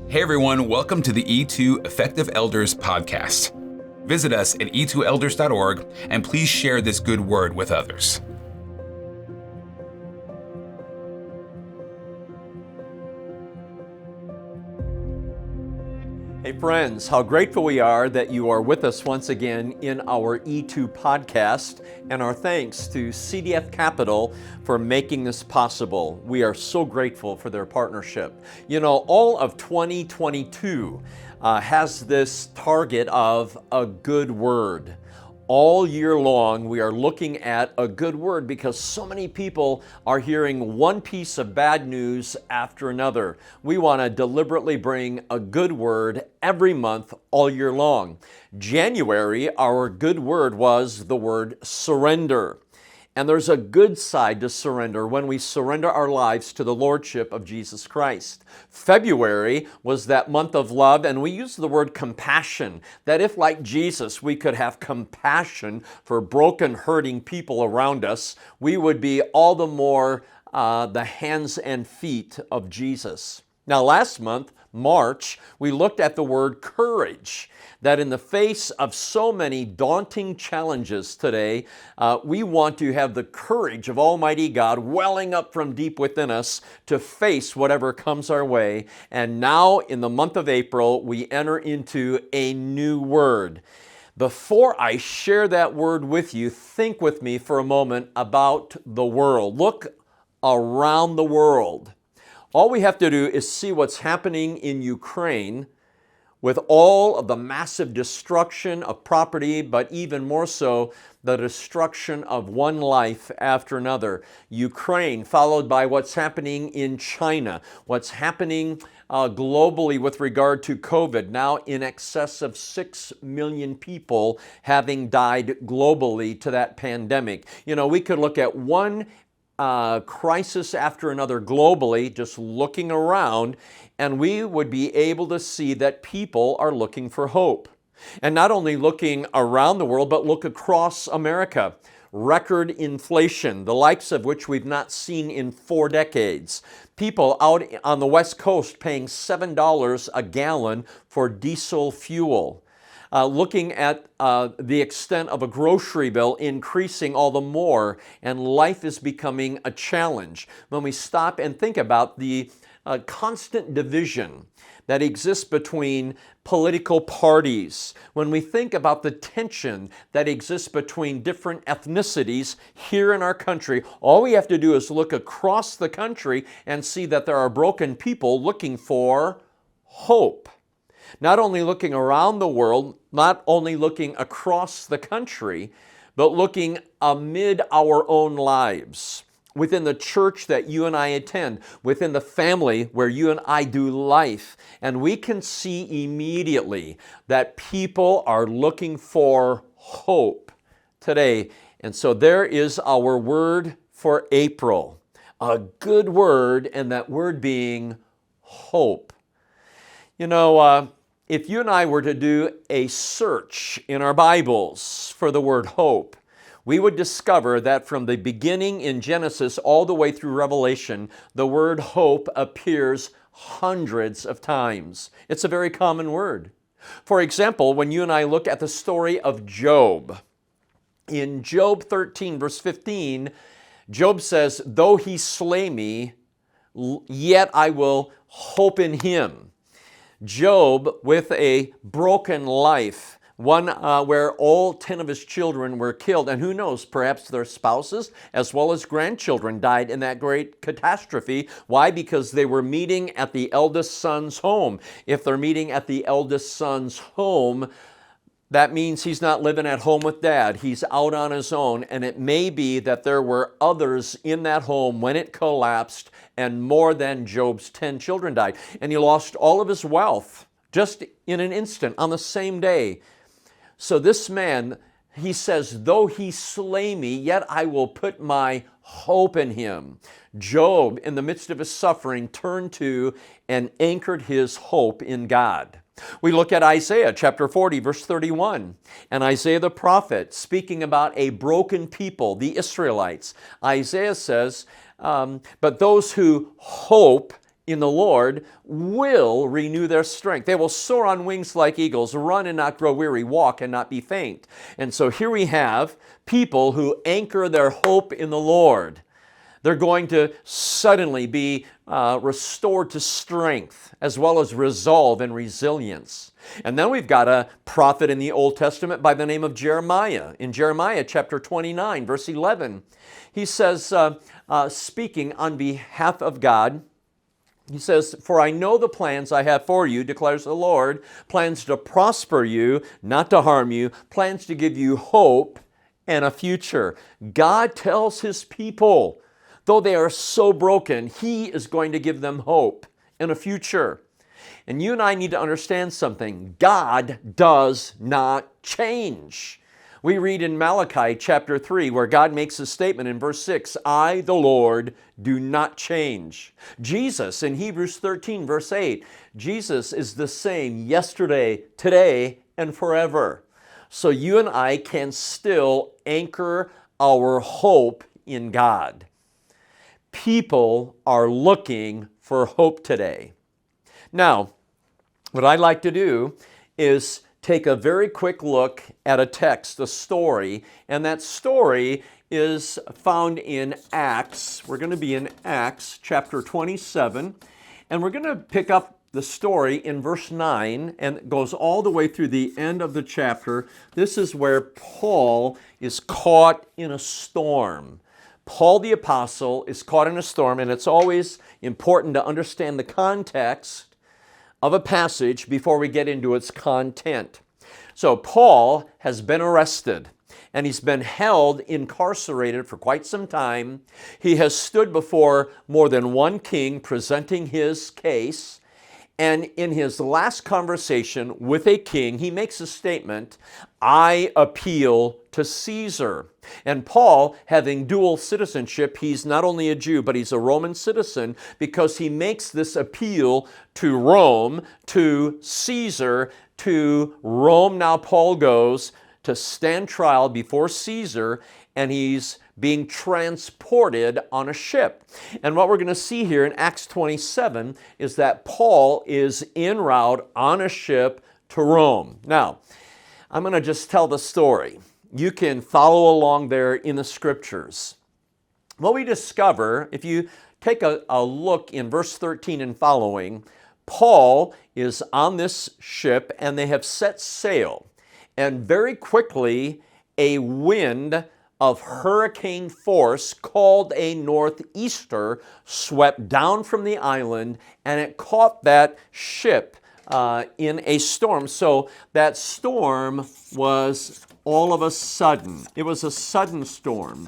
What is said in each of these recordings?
Hey everyone, welcome to the E2 Effective Elders podcast. Visit us at e2elders.org and please share this good word with others. Hey friends, how grateful we are that you are with us once again in our E2 podcast, and our thanks to CDF Capital for making this possible. We are so grateful for their partnership. You know, all of 2022 has this target of a good word. All year long, we are looking at a good word because so many people are hearing one piece of bad news after another. We want to deliberately bring a good word every month, all year long. January, our good word was the word surrender. And there's a good side to surrender when we surrender our lives to the Lordship of Jesus Christ. February was that month of love, and we used the word compassion, that if like Jesus we could have compassion for broken, hurting people around us, we would be all the more the hands and feet of Jesus. Now last month, March, we looked at the word courage, that in the face of so many daunting challenges today, we want to have the courage of Almighty God welling up from deep within us to face whatever comes our way. And now in the month of April, we enter into a new word. Before I share that word with you, think with me for a moment about the world. Look around the world. All we have to do is see what's happening in Ukraine with all of the massive destruction of property, but even more so, the destruction of one life after another. Ukraine, followed by what's happening in China, what's happening globally with regard to COVID, now in excess of 6 million people having died globally to that pandemic. You know, we could look at one crisis after another globally, just looking around, and we would be able to see that people are looking for hope. And not only looking around the world, but look across America. Record inflation, the likes of which we've not seen in 4 decades. People out on the West Coast paying $7 a gallon for diesel fuel. Looking at the extent of a grocery bill increasing all the more, and life is becoming a challenge. When we stop and think about the constant division that exists between political parties, when we think about the tension that exists between different ethnicities here in our country, all we have to do is look across the country and see that there are broken people looking for hope. Not only looking around the world, not only looking across the country, but looking amid our own lives, within the church that you and I attend, within the family where you and I do life. And we can see immediately that people are looking for hope today. And so there is our word for April, a good word, and that word being hope. You know, if you and I were to do a search in our Bibles for the word hope, we would discover that from the beginning in Genesis all the way through Revelation, the word hope appears hundreds of times. It's a very common word. For example, when you and I look at the story of Job, in Job 13, verse 15, Job says, "Though he slay me, yet I will hope in him." Job, with a broken life, one where all 10 of his children were killed, and who knows, perhaps their spouses as well as grandchildren died in that great catastrophe. Why? Because they were meeting at the eldest son's home. If they're meeting at the eldest son's home, that means he's not living at home with dad. He's out on his own, and it may be that there were others in that home when it collapsed, and more than Job's 10 children died. And he lost all of his wealth just in an instant on the same day. So this man, he says, "Though he slay me, yet I will put my hope in him." Job, in the midst of his suffering, turned to and anchored his hope in God. We look at Isaiah chapter 40, verse 31, and Isaiah the prophet speaking about a broken people, the Israelites. Isaiah says, but those who hope in the Lord will renew their strength. They will soar on wings like eagles, run and not grow weary, walk and not be faint. And so here we have people who anchor their hope in the Lord. They're going to suddenly be restored to strength as well as resolve and resilience. And then we've got a prophet in the Old Testament by the name of Jeremiah. In Jeremiah chapter 29, verse 11, he says, speaking on behalf of God, he says, "For I know the plans I have for you, declares the Lord, plans to prosper you, not to harm you, plans to give you hope and a future." God tells His people, though they are so broken, He is going to give them hope and a future. And you and I need to understand something. God does not change. We read in Malachi chapter 3 where God makes a statement in verse 6, "I, the Lord, do not change." Jesus in Hebrews 13 verse 8, Jesus is the same yesterday, today, and forever. So you and I can still anchor our hope in God. People are looking for hope today. Now, what I'd like to do is take a very quick look at a text, a story, and that story is found in Acts. We're going to be in Acts chapter 27, and we're going to pick up the story in verse 9, and it goes all the way through the end of the chapter. This is where Paul is caught in a storm. Paul the Apostle is caught in a storm, and it's always important to understand the context of a passage before we get into its content. So Paul has been arrested and he's been held incarcerated for quite some time. He has stood before more than one king presenting his case. And in his last conversation with a king, he makes a statement, "I appeal to Caesar." And Paul, having dual citizenship, he's not only a Jew, but he's a Roman citizen because he makes this appeal to Rome, to Caesar, to Rome. Now Paul goes to stand trial before Caesar, and he's being transported on a ship. And what we're going to see here in Acts 27 is that Paul is en route on a ship to Rome. Now, I'm going to just tell the story. You can follow along there in the scriptures. What we discover, if you take a look in verse 13 and following, Paul is on this ship and they have set sail. And very quickly, a wind of hurricane force called a northeaster swept down from the island, and it caught that ship in a storm. So that storm was all of a sudden. It was a sudden storm.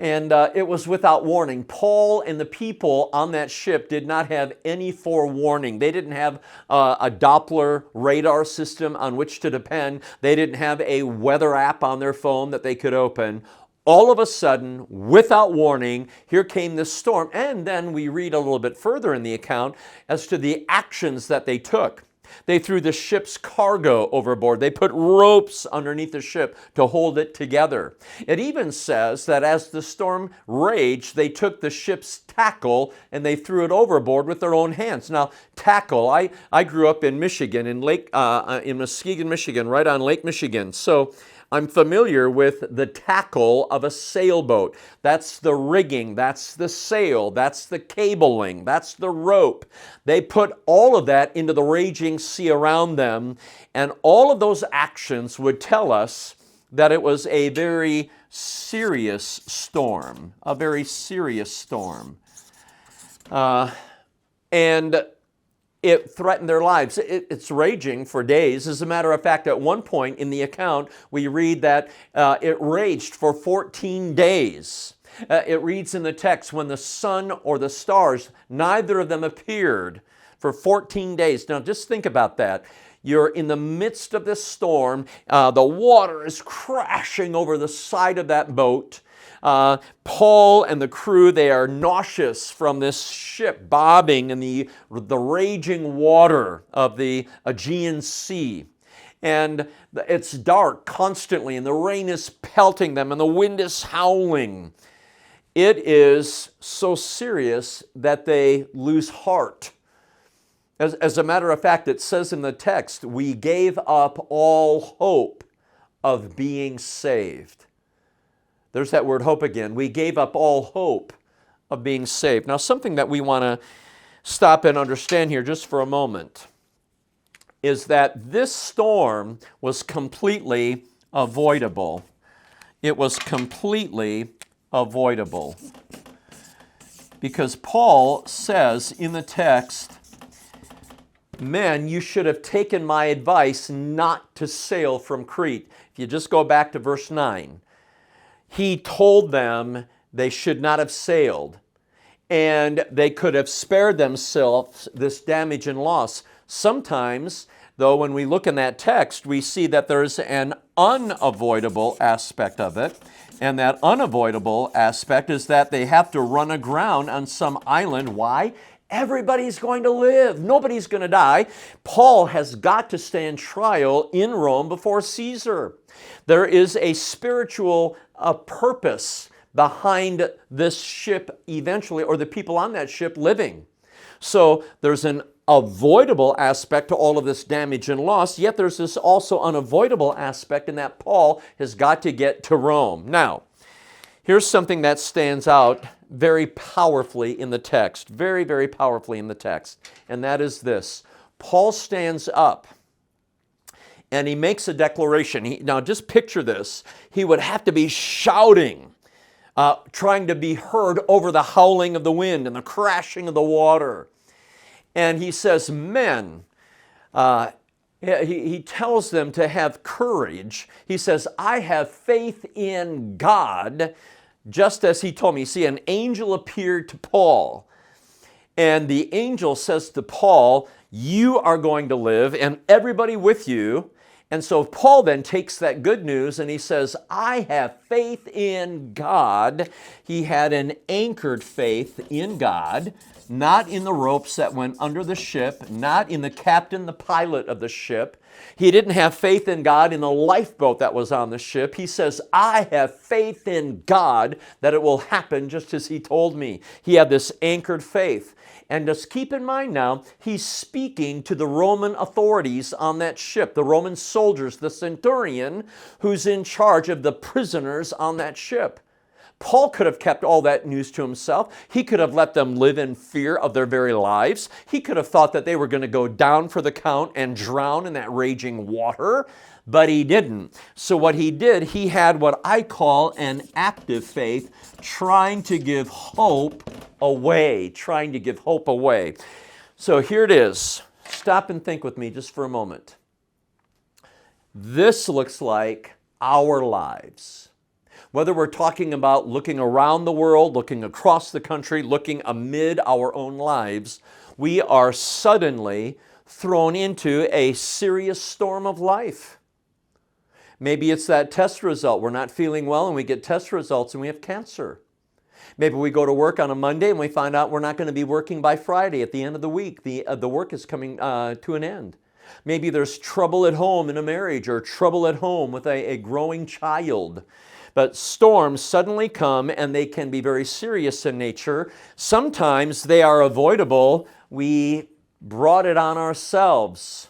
And it was without warning. Paul and the people on that ship did not have any forewarning. They didn't have a Doppler radar system on which to depend. They didn't have a weather app on their phone that they could open. All of a sudden, without warning, here came this storm. And then we read a little bit further in the account as to the actions that they took. They threw the ship's cargo overboard. They put ropes underneath the ship to hold it together. It even says that as the storm raged, they took the ship's tackle and they threw it overboard with their own hands. Now, tackle, I grew up in Michigan, in Muskegon, Michigan, right on Lake Michigan. So I'm familiar with the tackle of a sailboat. That's the rigging, that's the sail, that's the cabling, that's the rope. They put all of that into the raging sea around them, and all of those actions would tell us that it was a very serious storm, a very serious storm. And it threatened their lives. It's raging for days. As a matter of fact, at one point in the account, we read that it raged for 14 days. It reads in the text, when the sun or the stars, neither of them appeared for 14 days. Now just think about that. You're in the midst of this storm. The water is crashing over the side of that boat. Paul and the crew, they are nauseous from this ship bobbing in the raging water of the Aegean Sea. And it's dark constantly, and the rain is pelting them, and the wind is howling. It is so serious that they lose heart. As a matter of fact, it says in the text, we gave up all hope of being saved. There's that word hope again. We gave up all hope of being saved. Now, something that we want to stop and understand here just for a moment is that this storm was completely avoidable. It was completely avoidable. Because Paul says in the text, men, you should have taken my advice not to sail from Crete. If you just go back to verse 9, he told them they should not have sailed, and they could have spared themselves this damage and loss. Sometimes, though, when we look in that text, we see that there's an unavoidable aspect of it, and that unavoidable aspect is that they have to run aground on some island. Why? Everybody's going to live. Nobody's going to die. Paul has got to stand trial in Rome before Caesar. There is a spiritual purpose behind this ship eventually, or the people on that ship living. So there's an avoidable aspect to all of this damage and loss, yet there's this also unavoidable aspect in that Paul has got to get to Rome. Now, here's something that stands out very powerfully in the text, very, very powerfully in the text, and that is this. Paul stands up and he makes a declaration. Now just picture this. He would have to be shouting, trying to be heard over the howling of the wind and the crashing of the water. And he says, men, he tells them to have courage. He says, I have faith in God, just as he told me. See, an angel appeared to Paul, and the angel says to Paul, you are going to live, and everybody with you. And so Paul then takes that good news and he says, I have faith in God. He had an anchored faith in God, not in the ropes that went under the ship, not in the captain, the pilot of the ship. He didn't have faith in God in the lifeboat that was on the ship. He says, I have faith in God that it will happen just as he told me. He had this anchored faith. And just keep in mind now, he's speaking to the Roman authorities on that ship, the Roman soldiers, the centurion who's in charge of the prisoners on that ship. Paul could have kept all that news to himself. He could have let them live in fear of their very lives. He could have thought that they were going to go down for the count and drown in that raging water, but he didn't. So what he did, he had what I call an active faith, trying to give hope away, trying to give hope away. So here it is. Stop and think with me just for a moment. This looks like our lives. Whether we're talking about looking around the world, looking across the country, looking amid our own lives, we are suddenly thrown into a serious storm of life. Maybe it's that test result. We're not feeling well and we get test results and we have cancer. Maybe we go to work on a Monday and we find out we're not going to be working by Friday at the end of the week. The work is coming to an end. Maybe there's trouble at home in a marriage or trouble at home with a growing child. But storms suddenly come and they can be very serious in nature. Sometimes they are avoidable. We brought it on ourselves.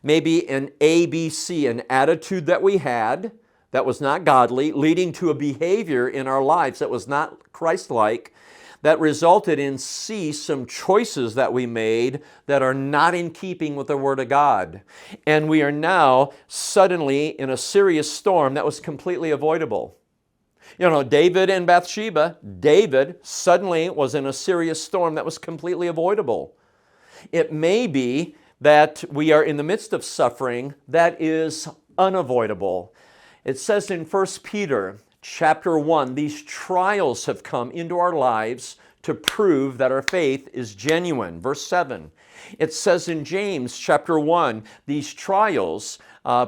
Maybe an ABC, an attitude that we had that was not godly, leading to a behavior in our lives that was not Christ-like, that resulted in C, some choices that we made that are not in keeping with the Word of God. And we are now suddenly in a serious storm that was completely avoidable. You know, David and Bathsheba, David suddenly was in a serious storm that was completely avoidable. It may be that we are in the midst of suffering that is unavoidable. It says in 1 Peter chapter 1, these trials have come into our lives to prove that our faith is genuine. Verse 7. It says in James chapter 1, these trials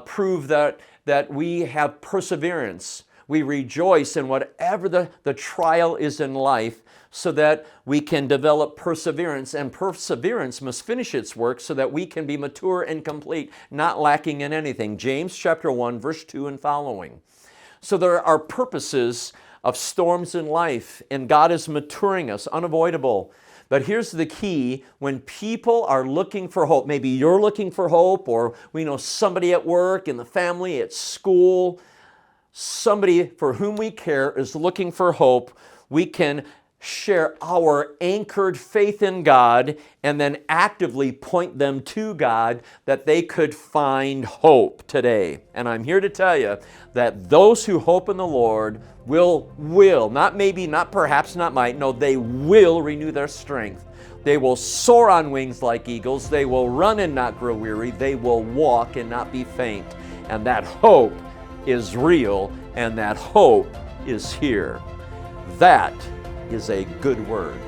prove that we have perseverance. We rejoice in whatever the trial is in life so that we can develop perseverance, and perseverance must finish its work so that we can be mature and complete, not lacking in anything. James chapter 1, verse 2 and following. So there are purposes of storms in life, and God is maturing us, unavoidable. But here's the key: when people are looking for hope, maybe you're looking for hope, or we know somebody at work, in the family, at school, somebody for whom we care is looking for hope, we can share our anchored faith in God and then actively point them to God that they could find hope today. And I'm here to tell you that those who hope in the Lord will, not maybe, not perhaps, not might, no, they will renew their strength. They will soar on wings like eagles. They will run and not grow weary. They will walk and not be faint. And that hope is real, and that hope is here. That is a good word.